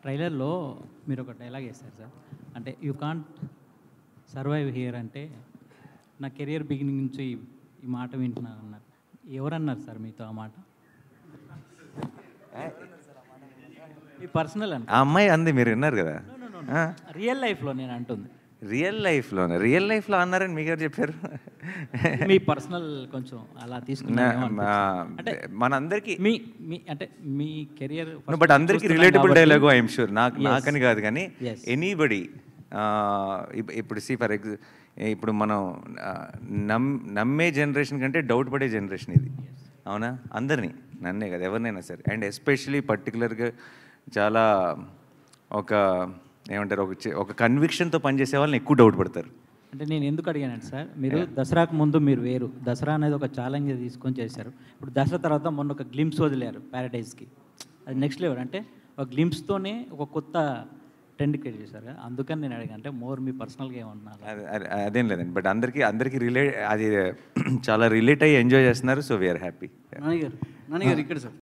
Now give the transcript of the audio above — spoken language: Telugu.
ట్రైలర్‌లో మీరొక డైలాగ్ ఏశారు సార్. అంటే యూ కాంట్ సర్వైవ్ హియర్ అంటే, నా కెరియర్ బిగినింగ్ నుంచి ఈ మాట వింటున్నానన్నారు. ఎవరన్నారు సార్ మీతో ఆ మాట? మీ పర్సనల్ అండి. ఆ అమ్మాయి అంది, మీరు విన్నారు కదా. No, no, no, no. Real లైఫ్‌లో నేను అంటుంది. రియల్ లైఫ్లో అన్నారని మీకు ఎవరు చెప్పారు? మీ పర్సనల్ కొంచెం అలా తీసుకున్నారేమో అనిపించింది. అంటే మనందరికీ మీ మీ అంటే మీ కెరియర్ బట్ అందరికీ రిలేటబుల్ డైలాగు ఐఎమ్ షూర్. నాకని కాదు కానీ Yes. ఎనీబడి ఇప్పుడు ఫర్ ఇప్పుడు మనం నమ్మే జనరేషన్ కంటే డౌట్ పడే జనరేషన్ ఇది. అవునా? అందరినీ, నన్నే కదా, ఎవరినైనా సరే. అండ్ ఎస్పెషలీ పర్టికులర్గా చాలా ఒక ఏమంటారు, ఒక కన్విక్షన్తో పనిచేసే వాళ్ళని ఎక్కువ డౌట్ పడతారు. అంటే నేను ఎందుకు అడిగానంటే సార్, మీరు దసరాకు ముందు మీరు వేరు, దసరా అనేది ఒక ఛాలెంజ్ తీసుకొని చేశారు. ఇప్పుడు దసరా తర్వాత మొన్న ఒక గ్లిమ్స్ వదిలేరు ప్యారడైజ్కి, అది నెక్స్ట్ లెవెల్. అంటే ఒక గ్లిమ్స్తోనే ఒక కొత్త ట్రెండ్ క్రియేట్ చేశారు కదా, అందుకని నేను అడిగాను. అంటే మోర్ మీ పర్సనల్గా ఏమన్నారు? అదేం లేదండి, బట్ అందరికీ అది చాలా రిలేట్ అయ్యి ఎంజాయ్ చేస్తున్నారు. So we're happy. నాన్నగారు ఇక్కడ సార్.